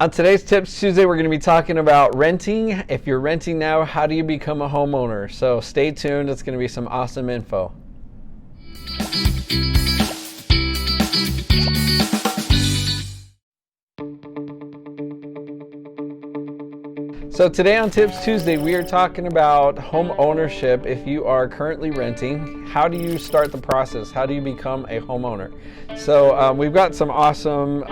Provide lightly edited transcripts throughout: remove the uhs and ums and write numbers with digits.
On today's Tips Tuesday, we're going to be talking about renting. If you're renting now, how do you become a homeowner? So stay tuned. It's going to be some awesome info. So today on Tips Tuesday, we are talking about home ownership. If you are currently renting, how do you start the process? How do you become a homeowner? So we've got some awesome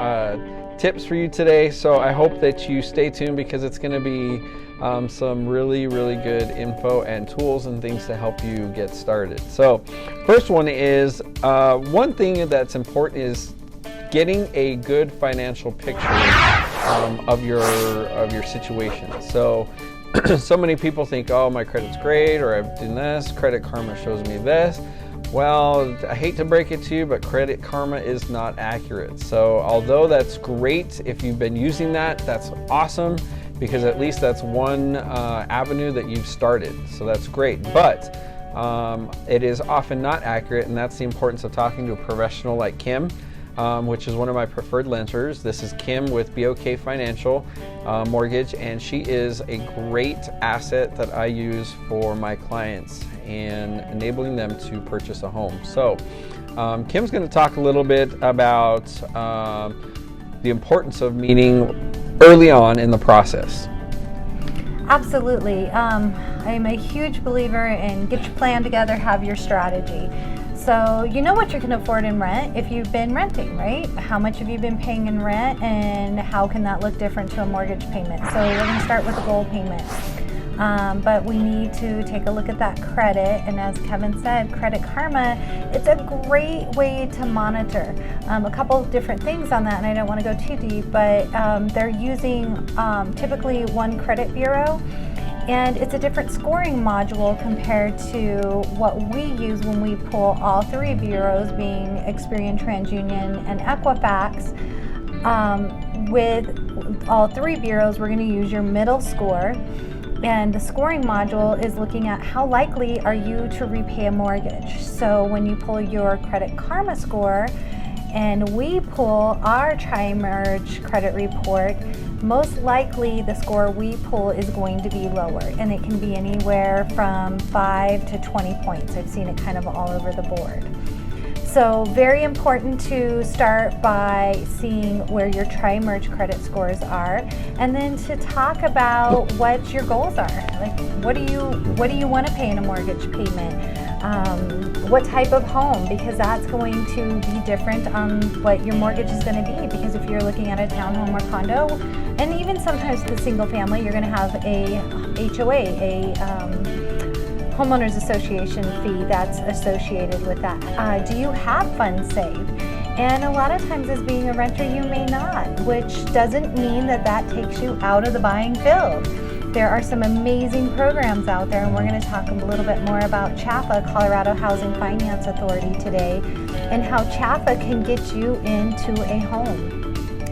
tips for you today, so I hope that you stay tuned because it's going to be some really good info and tools and things to help you get started. So first one is one thing that's important is getting a good financial picture of your situation. So so many people think, oh, my credit's great, or I've done this, Credit Karma shows me this. Well, I hate to break it to you, but Credit Karma is not accurate. So although that's great, if you've been using that, that's awesome, because at least that's one avenue that you've started. So that's great. But it is often not accurate, and that's the importance of talking to a professional like Kim, which is one of my preferred lenders. This is Kim with BOK Financial Mortgage, and she is a great asset that I use for my clients and enabling them to purchase a home. So Kim's going to talk a little bit about the importance of meeting early on in the process. Absolutely. I'm a huge believer in get your plan together, have your strategy. So you know what you can afford in rent if you've been renting, right? How much have you been paying in rent, and how can that look different to a mortgage payment? So we're going to start with a goal payment. But we need to take a look at that credit, and as Kevin said, Credit Karma, it's a great way to monitor a couple of different things on that, and I don't want to go too deep, but they're using typically one credit bureau, and it's a different scoring module compared to what we use when we pull all three bureaus, being Experian, TransUnion, and Equifax. With all three bureaus, we're going to use your middle score. And the scoring module is looking at how likely are you to repay a mortgage. So when you pull your Credit Karma score and we pull our Tri-Merge credit report, most likely the score we pull is going to be lower, and it can be anywhere from 5 to 20 points. I've seen it kind of all over the board. So very important to start by seeing where your Tri-Merge credit scores are, and then to talk about what your goals are. Like, what do you want to pay in a mortgage payment? What type of home? Because that's going to be different on what your mortgage is going to be. Because if you're looking at a townhome or condo, and even sometimes the single family, you're going to have a HOA, homeowners association fee that's associated with that. Do you have funds saved? And a lot of times as being a renter, you may not, which doesn't mean that that takes you out of the buying field. There are some amazing programs out there, and we're going to talk a little bit more about CHFA, Colorado Housing Finance Authority, today, and how CHFA can get you into a home.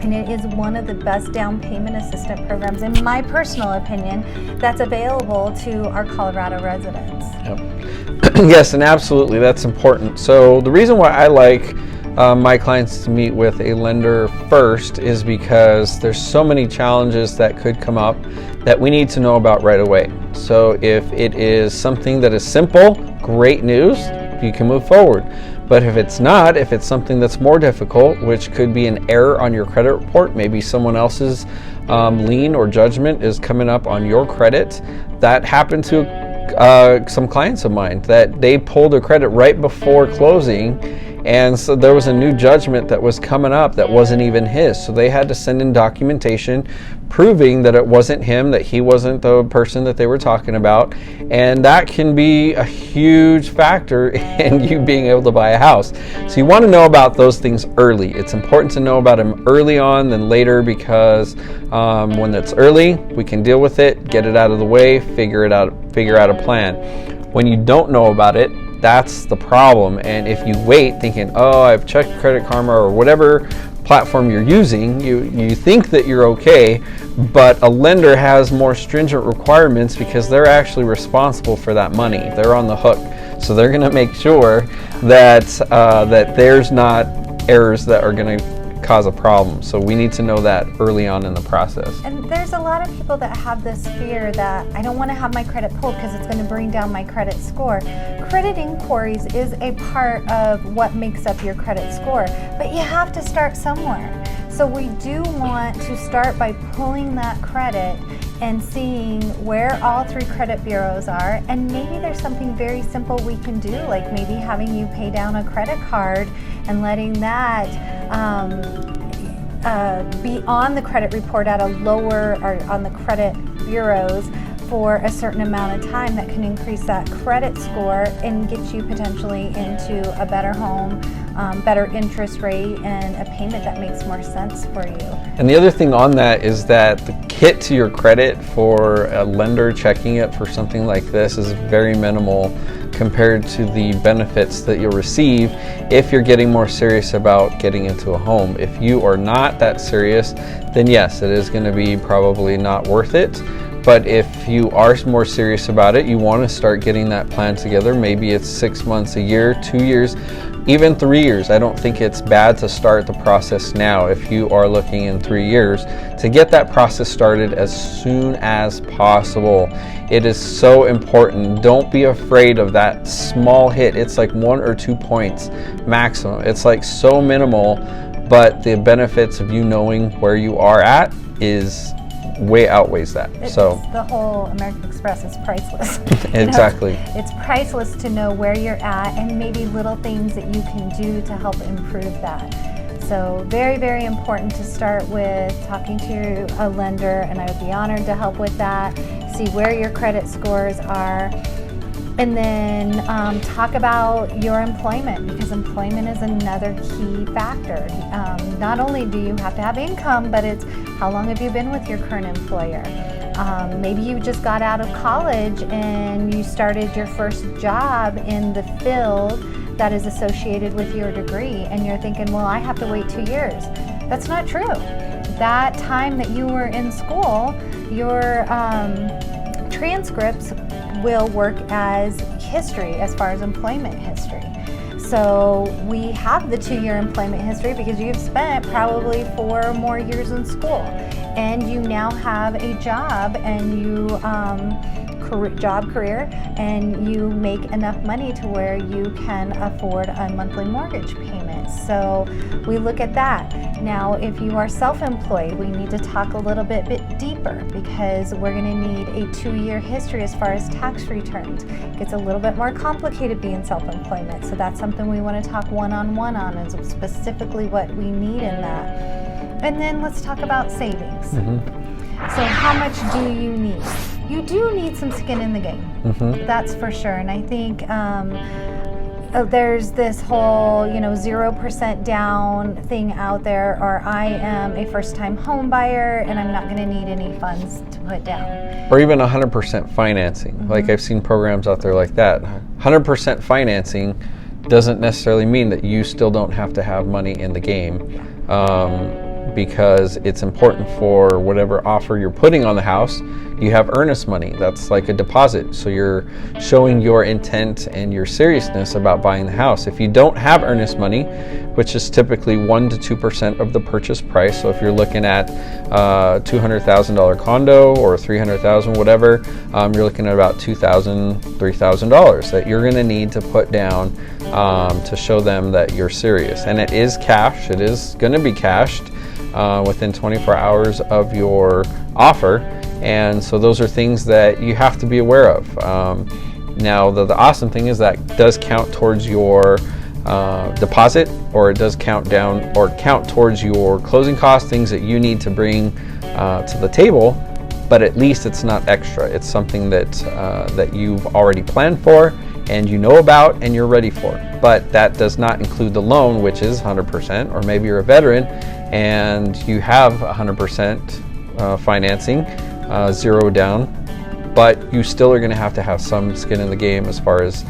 And it is one of the best down payment assistance programs, in my personal opinion, that's available to our Colorado residents. Yep. Yes, and absolutely, that's important. So the reason why I like my clients to meet with a lender first is because there's so many challenges that could come up that we need to know about right away. So if it is something that is simple, great news, you can move forward. But if it's not, if it's something that's more difficult, which could be an error on your credit report, maybe someone else's lien or judgment is coming up on your credit. That happened to some clients of mine, that they pulled their credit right before closing, and so there was a new judgment that was coming up that wasn't even his. So they had to send in documentation proving that it wasn't him, that he wasn't the person that they were talking about. And that can be a huge factor in you being able to buy a house. So you want to know about those things early. It's important to know about them early on than later, because when it's early, we can deal with it, get it out of the way, figure out a plan. When you don't know about it, that's the problem. And if you wait thinking, oh, I've checked Credit Karma or whatever platform you're using, you think that you're okay, but a lender has more stringent requirements because they're actually responsible for that money. They're on the hook. So they're going to make sure that that there's not errors that are going to cause a problem. So we need to know that early on in the process. And there's a lot of people that have this fear that I don't want to have my credit pulled because it's going to bring down my credit score. Credit inquiries is a part of what makes up your credit score, but you have to start somewhere. So we do want to start by pulling that credit and seeing where all 3 credit bureaus are, and maybe there's something very simple we can do, like maybe having you pay down a credit card and letting that be on the credit report at a lower, or on the credit bureaus for a certain amount of time that can increase that credit score and get you potentially into a better home, better interest rate, and a payment that makes more sense for you. And the other thing on that is that the hit to your credit for a lender checking it for something like this is very minimal compared to the benefits that you'll receive if you're getting more serious about getting into a home. If you are not that serious, then yes, it is going to be probably not worth it. But if you are more serious about it, you want to start getting that plan together. Maybe it's 6 months, a year, 2 years, even 3 years. I don't think it's bad to start the process now if you are looking in 3 years to get that process started as soon as possible. It is so important. Don't be afraid of that small hit. It's like 1 or 2 points maximum. It's like so minimal, but the benefits of you knowing where you are at is way outweighs that. So the whole American Express is priceless. Exactly. It's priceless to know where you're at and maybe little things that you can do to help improve that. So very, very important to start with talking to a lender, and I would be honored to help with that. See where your credit scores are. And then talk about your employment, because employment is another key factor. Not only do you have to have income, but it's how long have you been with your current employer? Maybe you just got out of college and you started your first job in the field that is associated with your degree, and you're thinking, well, I have to wait 2 years. That's not true. That time that you were in school, your transcripts will work as history as far as employment history. So we have the 2-year employment history because you've spent probably 4 more years in school, and you now have a job, and you career, and you make enough money to where you can afford a monthly mortgage payment. So we look at that. Now, if you are self-employed, we need to talk a little bit deeper, because we're going to need a 2-year history as far as tax returns. It gets a little bit more complicated being self-employment, so that's something we want to talk one-on-one on, is specifically what we need in that. And then let's talk about savings. So how much do you need? You do need some skin in the game, that's for sure. And I think there's this whole 0% down thing out there, or I am a first-time home buyer and I'm not going to need any funds to put down. Or even 100% financing. Like I've seen programs out there like that. 100% financing doesn't necessarily mean that you still don't have to have money in the game. Because it's important for whatever offer you're putting on the house, you have earnest money. That's like a deposit. So you're showing your intent and your seriousness about buying the house. If you don't have earnest money, which is typically 1 to 2% of the purchase price, so if you're looking at $200,000 condo or $300,000, whatever, you're looking at about $2,000, $3,000 that you're going to need to put down to show them that you're serious. And it is cash. It is going to be cashed within 24 hours of your offer. And so those are things that you have to be aware of. Now, the awesome thing is that does count towards your deposit, or it does count towards your closing costs, things that you need to bring to the table. But at least it's not extra. It's something that you've already planned for and you know about and you're ready for. But that does not include the loan, which is 100%, or maybe you're a veteran and you have 100% financing, 0 down, but you still are going to have some skin in the game as far as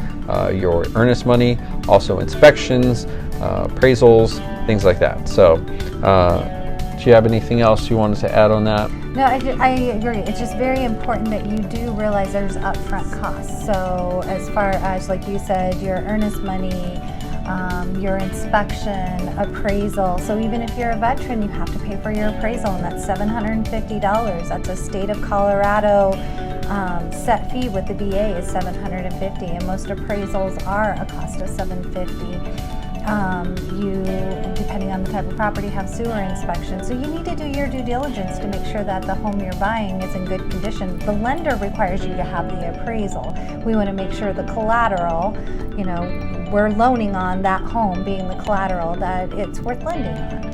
your earnest money, also inspections, appraisals, things like that. So do you have anything else you wanted to add on that? No, I agree. It's just very important that you do realize there's upfront costs. So as far as, like you said, your earnest money, your inspection, appraisal. So even if you're a veteran, you have to pay for your appraisal, and that's $750. That's a state of Colorado set fee with the VA is $750, and most appraisals are a cost of $750. You, depending on the type of property, have sewer inspection. So you need to do your due diligence to make sure that the home you're buying is in good condition. The lender requires you to have the appraisal. We want to make sure the collateral, you know, we're loaning on that home being the collateral, that it's worth lending on.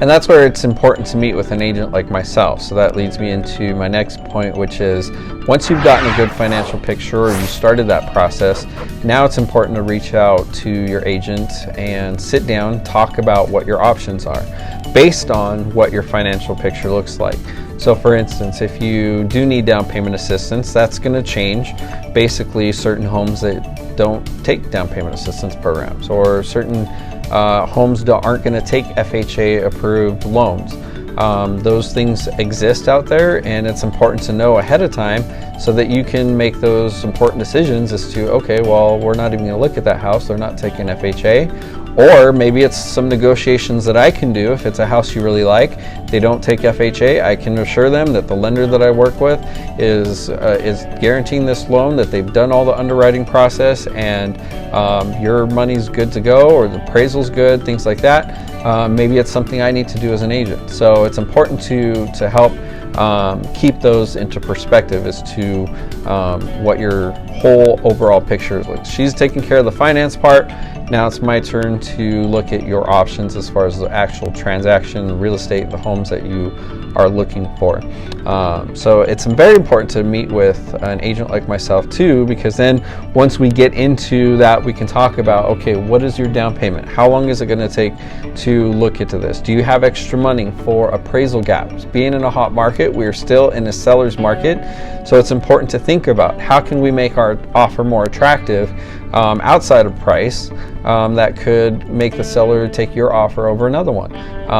And that's where it's important to meet with an agent like myself. So that leads me into my next point, which is once you've gotten a good financial picture or you started that process, now it's important to reach out to your agent and sit down, talk about what your options are based on what your financial picture looks like. So for instance, if you do need down payment assistance, that's going to change. Basically, certain homes that don't take down payment assistance programs, or certain homes aren't going to take FHA approved loans. Those things exist out there, and it's important to know ahead of time so that you can make those important decisions as to, okay, well, we're not even going to look at that house, they're not taking FHA. Or maybe it's some negotiations that I can do. If it's a house you really like, they don't take FHA, I can assure them that the lender that I work with is guaranteeing this loan, that they've done all the underwriting process, and your money's good to go, or the appraisal's good, things like that. Maybe it's something I need to do as an agent. So it's important to help keep those into perspective as to what your whole overall picture is like. She's taking care of the finance part. Now it's my turn to look at your options as far as the actual transaction, real estate, the homes that you are looking for. So it's very important to meet with an agent like myself too, because then once we get into that, we can talk about, okay, what is your down payment? How long is it going to take to look into this? Do you have extra money for appraisal gaps? Being in a hot market, we are still in a seller's market, so it's important to think about how can we make our offer more attractive outside of price, that could make the seller take your offer over another one.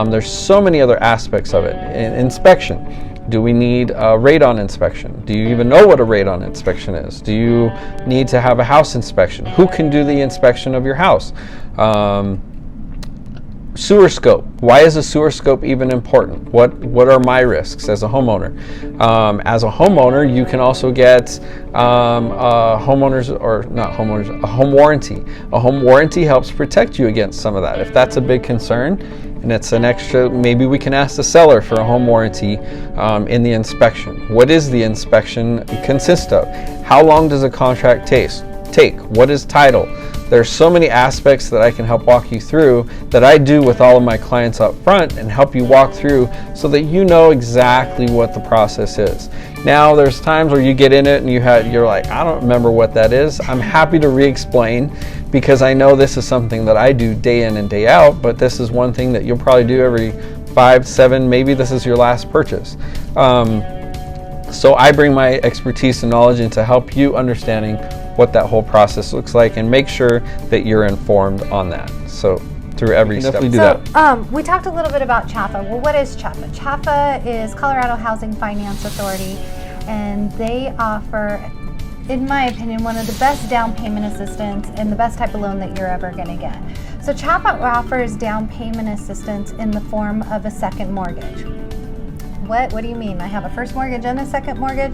There's so many other aspects of it. Inspection. Do we need a radon inspection? Do you even know what a radon inspection is? Do you need to have a house inspection? Who can do the inspection of your house? Sewer scope. Why is a sewer scope even important? What are my risks as a homeowner? As a homeowner, you can also get a home warranty. A home warranty helps protect you against some of that. If that's a big concern and it's an extra, maybe we can ask the seller for a home warranty in the inspection. What is the inspection consist of? How long does a contract take? What is title? There's so many aspects that I can help walk you through that I do with all of my clients up front and help you walk through so that you know exactly what the process is. Now, there's times where you get in it and you're like, I don't remember what that is. I'm happy to re-explain, because I know this is something that I do day in and day out, but this is one thing that you'll probably do every 5, 7, maybe this is your last purchase. So I bring my expertise and knowledge into help you understanding what that whole process looks like and make sure that you're informed on that. So through every step. Definitely do that. We talked a little bit about CHFA. Well, what is CHFA? CHFA is Colorado Housing Finance Authority, and they offer, in my opinion, one of the best down payment assistance and the best type of loan that you're ever going to get. So CHFA offers down payment assistance in the form of a second mortgage. What do you mean? I have a first mortgage and a second mortgage?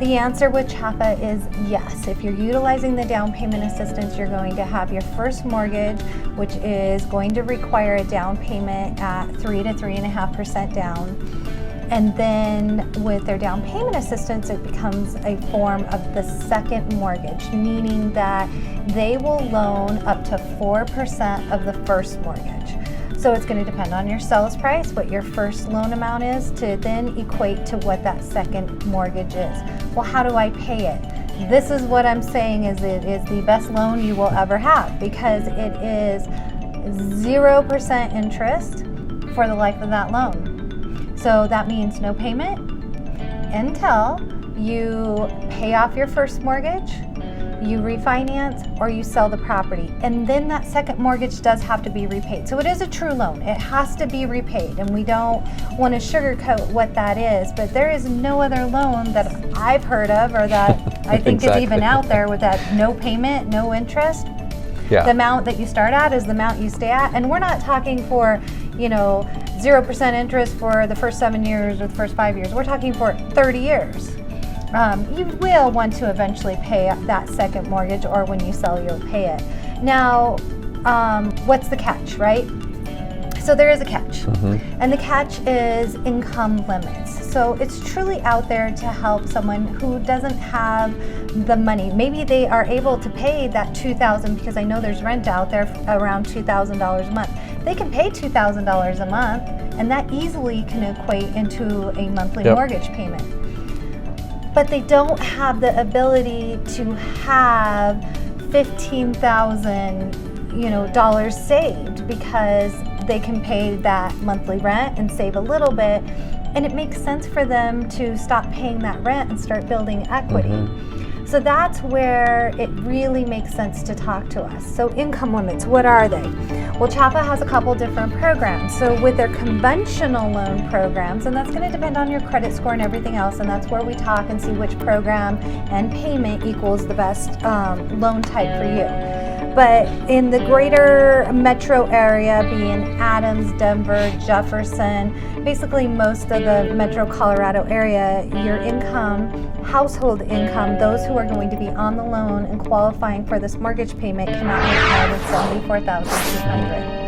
The answer with CHFA is yes. If you're utilizing the down payment assistance, you're going to have your first mortgage, which is going to require a down payment at 3 to 3.5% down. And then with their down payment assistance, it becomes a form of the second mortgage, meaning that they will loan up to 4% of the first mortgage. So it's going to depend on your sales price, what your first loan amount is, to then equate to what that second mortgage is. Well, how do I pay it? This is what I'm saying is it is the best loan you will ever have, because it is 0% interest for the life of that loan. So that means no payment until you pay off your first mortgage, you refinance, or you sell the property. And then that second mortgage does have to be repaid. So it is a true loan. It has to be repaid, and we don't want to sugarcoat what that is, but there is no other loan that I've heard of or that I think is even out there with that no payment, no interest. Yeah. The amount that you start at is the amount you stay at. And we're not talking for, 0% interest for the first 7 years or the first 5 years. We're talking for 30 years. You will want to eventually pay that second mortgage, or when you sell, you'll pay it. Now, what's the catch, right? So there is a catch, and the catch is income limits. So it's truly out there to help someone who doesn't have the money. Maybe they are able to pay that $2,000, because I know there's rent out there around $2,000 a month. They can pay $2,000 a month, and that easily can equate into a monthly mortgage payment. But they don't have the ability to have $15,000, dollars saved, because they can pay that monthly rent and save a little bit, and it makes sense for them to stop paying that rent and start building equity. So that's where it really makes sense to talk to us. So income limits, what are they? Well, CHAPA has a couple different programs. So with their conventional loan programs, and that's going to depend on your credit score and everything else, and that's where we talk and see which program and payment equals the best loan type for you. But in the greater metro area, being Adams, Denver, Jefferson, basically most of the metro Colorado area, your income, household income, those who are going to be on the loan and qualifying for this mortgage payment cannot make more than $74,200.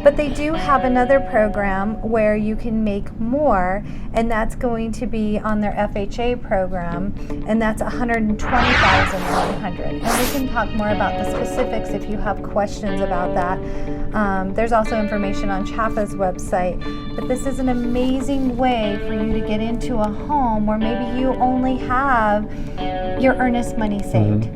But they do have another program where you can make more, and that's going to be on their FHA program, and that's $120,100. And we can talk more about the specifics if you have questions about that. There's also information on CHAPA's website, but this is an amazing way for you to get into a home where maybe you only have your earnest money saved.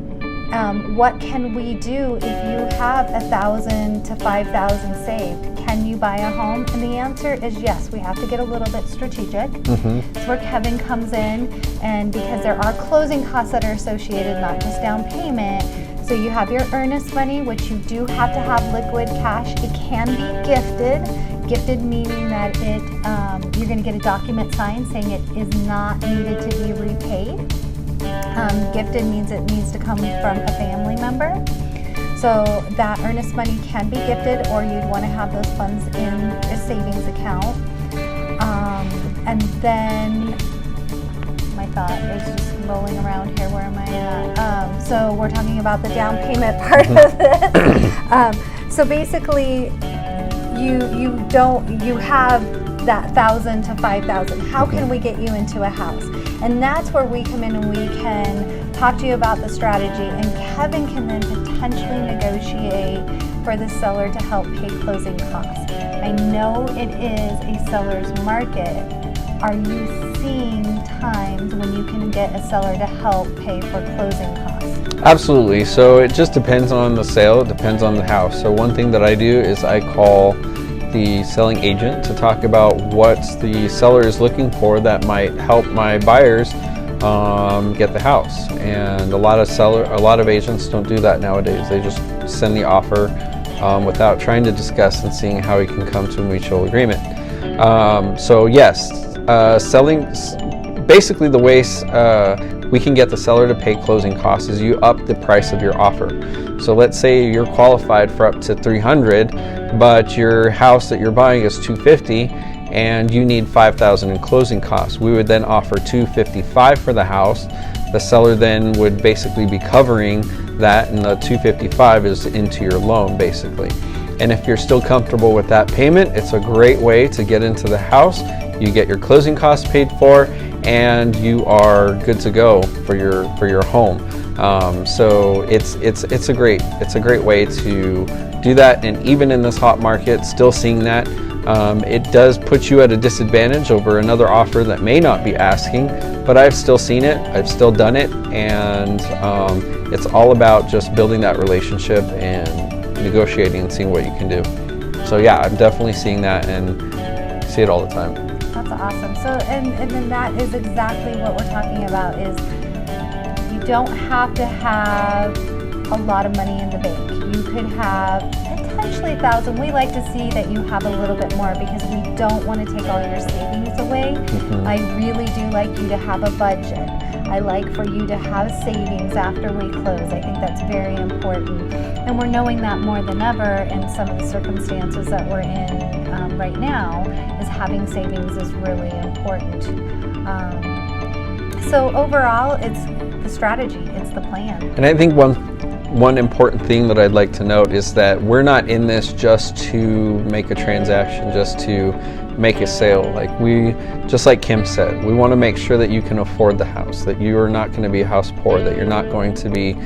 What can we do if you have $1,000 to $5,000 saved? Can you buy a home? And the answer is yes. We have to get a little bit strategic. That's where Kevin comes in, and because there are closing costs that are associated, not just down payment. So you have your earnest money, which you do have to have liquid cash. It can be gifted. Gifted meaning that you're going to get a document signed saying it is not needed to be repaid. Gifted means it needs to come from a family member. So that earnest money can be gifted, or you'd want to have those funds in a savings account. And then my thought is just rolling around here. Where am I at? So we're talking about the down payment part of it. So basically, you have that $1,000 to $5,000. How can we get you into a house? And that's where we come in and we can talk to you about the strategy, and Kevin can then potentially negotiate for the seller to help pay closing costs. I know it is a seller's market. Are you seeing times when you can get a seller to help pay for closing costs? Absolutely. So it just depends on the sale. It depends on the house. So one thing that I do is I call the selling agent to talk about what the seller is looking for that might help my buyers get the house. And a lot of agents don't do that nowadays. They just send the offer without trying to discuss and seeing how we can come to a mutual agreement. So yes, selling, basically the way we can get the seller to pay closing costs is you up the price of your offer. So let's say you're qualified for up to $300, but your house that you're buying is $250, and you need $5,000 in closing costs. We would then offer $255 for the house. The seller then would basically be covering that, and the $255 is into your loan basically. And if you're still comfortable with that payment, it's a great way to get into the house. You get your closing costs paid for, and you are good to go for your home. So it's a great way to do that. And even in this hot market, still seeing that, it does put you at a disadvantage over another offer that may not be asking, but I've still seen it, I've still done it, and it's all about just building that relationship and negotiating and seeing what you can do. So yeah, I'm definitely seeing that and see it all the time. That's awesome. So and then that is exactly what we're talking about, is you don't have to have a lot of money in the bank. You could have potentially $1,000. We like to see that you have a little bit more because we don't want to take all your savings away. I really do like you to have a budget. I like for you to have savings after we close. I think that's very important. And we're knowing that more than ever in some of the circumstances that we're in right now, is having savings is really important. So overall, it's the strategy, it's the plan. And I think one important thing that I'd like to note is that we're not in this just to make a transaction, just to make a sale. Just like Kim said, we want to make sure that you can afford the house, that you are not going to be house poor, that you're not going to be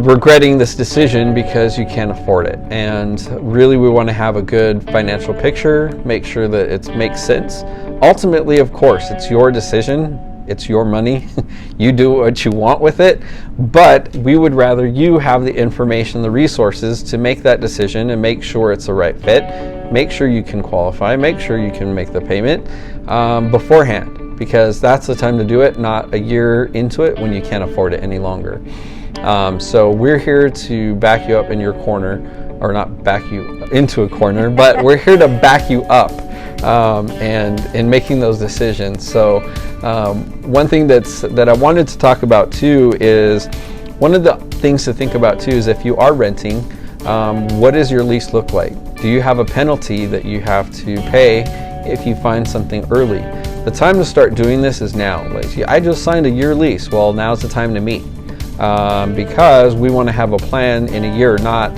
regretting this decision because you can't afford it. And really, we want to have a good financial picture, make sure that it makes sense. Ultimately, of course, it's your decision. It's your money. You do what you want with it, but we would rather you have the information, the resources to make that decision and make sure it's the right fit, make sure you can qualify, make sure you can make the payment beforehand, because that's the time to do it, not a year into it when you can't afford it any longer. So we're here to back you up in your corner, or not back you into a corner, but we're here to back you up and in making those decisions. So one thing that I wanted to talk about too is, one of the things to think about too is, if you are renting, what does your lease look like? Do you have a penalty that you have to pay if you find something early? The time to start doing this is now. I just signed a year lease. Well, now's the time to meet, because we want to have a plan in a year, not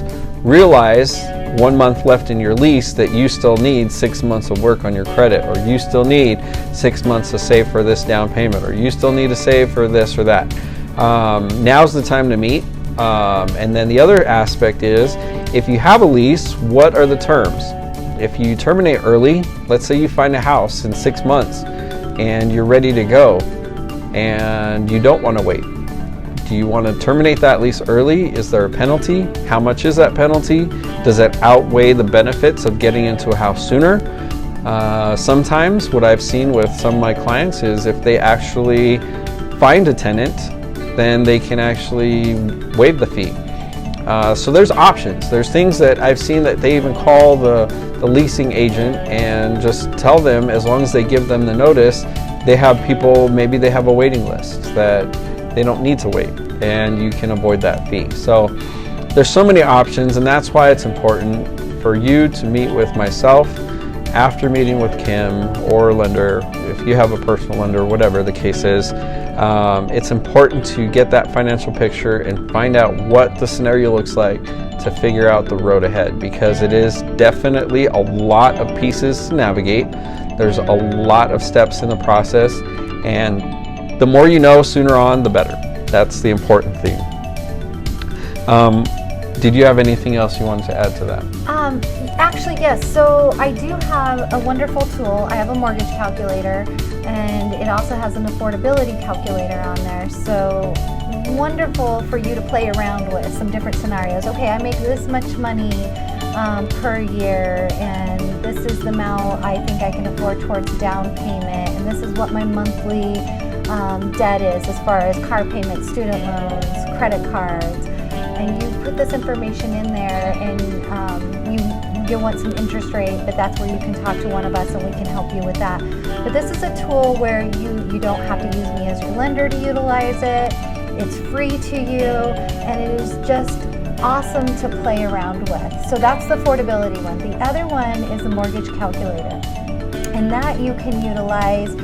realize 1 month left in your lease that you still need 6 months of work on your credit, or you still need 6 months to save for this down payment, or you still need to save for this or that. Now's the time to meet. And then the other aspect is, if you have a lease, what are the terms? If you terminate early, let's say you find a house in 6 months and you're ready to go and you don't want to wait. Do you want to terminate that lease early? Is there a penalty? How much is that penalty? Does it outweigh the benefits of getting into a house sooner? Sometimes what I've seen with some of my clients is, if they actually find a tenant, then they can actually waive the fee. So there's options. There's things that I've seen that they even call the leasing agent and just tell them, as long as they give them the notice, they have people, maybe they have a waiting list that they don't need to wait, and you can avoid that fee. So there's so many options, and that's why it's important for you to meet with myself after meeting with Kim or a lender, if you have a personal lender, whatever the case is. It's important to get that financial picture and find out what the scenario looks like to figure out the road ahead, because it is definitely a lot of pieces to navigate. There's a lot of steps in the process, and the more you know sooner on, the better. That's the important thing. Did you have anything else you wanted to add to that? Actually, yes. So I do have a wonderful tool. I have a mortgage calculator, and it also has an affordability calculator on there. So wonderful for you to play around with some different scenarios. Okay, I make this much money per year, and this is the amount I think I can afford towards down payment, and this is what my monthly debt is as far as car payments, student loans, credit cards. And you put this information in there, and you want some interest rate, but that's where you can talk to one of us and we can help you with that. But this is a tool where you don't have to use me as your lender to utilize it. It's free to you, and it is just awesome to play around with. So that's the affordability one. The other one is the mortgage calculator, and that you can utilize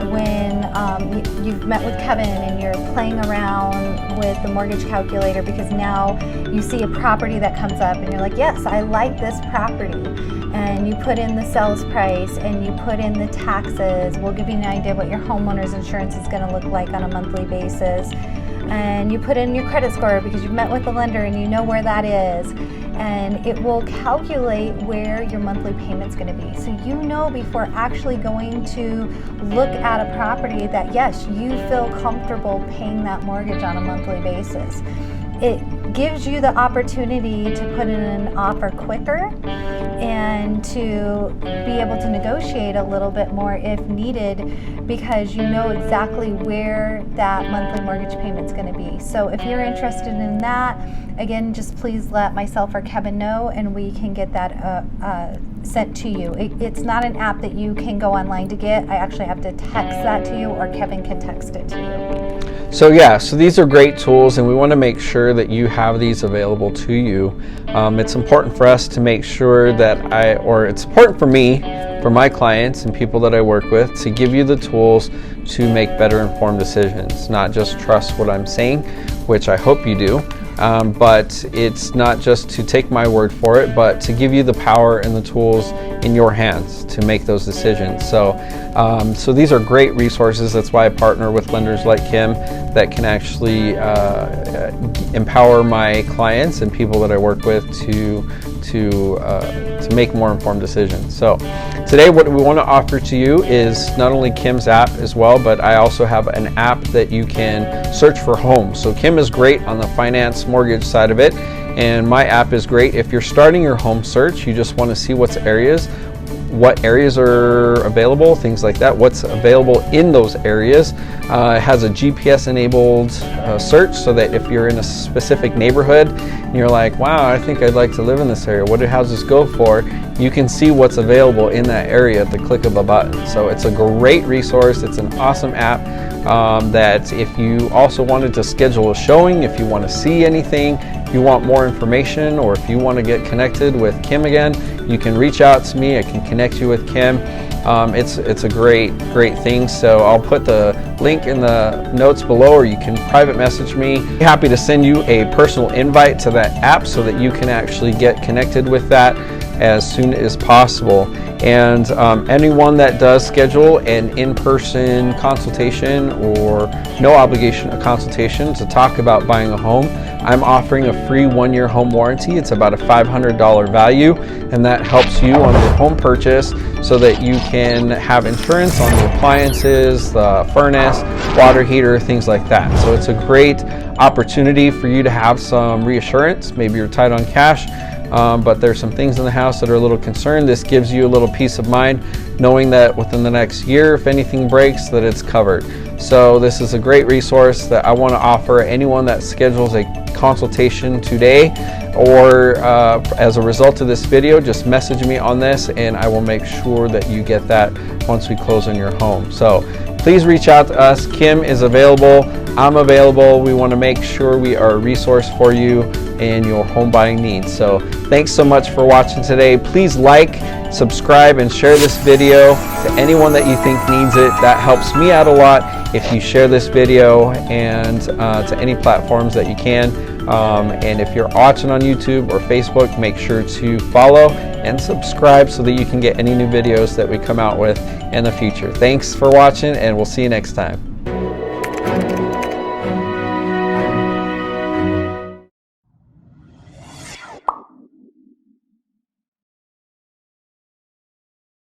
when you've met with Kevin and you're playing around with the mortgage calculator, because now you see a property that comes up and you're like, yes, I like this property. And you put in the sales price and you put in the taxes. We'll give you an idea what your homeowner's insurance is going to look like on a monthly basis. And you put in your credit score because you've met with the lender and you know where that is. And it will calculate where your monthly payment's going to be. So you know before actually going to look at a property that, yes, you feel comfortable paying that mortgage on a monthly basis. It gives you the opportunity to put in an offer quicker and to be able to negotiate a little bit more if needed, because you know exactly where that monthly mortgage payment's going to be. So if you're interested in that, again, just please let myself or Kevin know, and we can get that sent to you. It's not an app that you can go online to get. I actually have to text that to you, or Kevin can text it to you. So yeah, so these are great tools, and we want to make sure that you have these available to you. It's important for us to make sure that it's important for me, for my clients and people that I work with, to give you the tools to make better informed decisions, not just trust what I'm saying, which I hope you do. But it's not just to take my word for it, but to give you the power and the tools in your hands to make those decisions. So these are great resources. That's why I partner with lenders like Kim that can actually empower my clients and people that I work with to make more informed decisions. So today what we want to offer to you is not only Kim's app as well, but I also have an app that you can search for homes. So Kim is great on the finance mortgage side of it, and my app is great if you're starting your home search. You just want to see what areas are available, things like that, what's available in those areas. It has a GPS enabled search, so that if you're in a specific neighborhood and you're like, wow, I think I'd like to live in this area, what do houses go for, you can see what's available in that area at the click of a button. So it's a great resource. It's an awesome app that if you also wanted to schedule a showing, if you want to see anything, if you want more information, or if you want to get connected with Kim again, you can reach out to me. I can connect you with Kim. It's a great thing. So I'll put the link in the notes below, or you can private message me. Happy to send you a personal invite to that app so that you can actually get connected with that as soon as possible. And anyone that does schedule an in-person consultation or no obligation consultation to talk about buying a home, I'm offering a free 1-year home warranty. It's about a $500 value, and that helps you on your home purchase so that you can have insurance on the appliances, the furnace, water heater, things like that. So it's a great opportunity for you to have some reassurance. Maybe you're tight on cash, but there's some things in the house that are a little concerned. This gives you a little peace of mind knowing that within the next year, if anything breaks, that it's covered. So this is a great resource that I want to offer anyone that schedules a consultation today, or as a result of this video, just message me on this and I will make sure that you get that once we close on your home. So please reach out to us. Kim is available. I'm available. We want to make sure we are a resource for you and your home buying needs. So thanks so much for watching today. Please like, subscribe, and share this video to anyone that you think needs it. That helps me out a lot if you share this video, and to any platforms that you can. And if you're watching on YouTube or Facebook, make sure to follow and subscribe so that you can get any new videos that we come out with in the future. Thanks for watching, and we'll see you next time.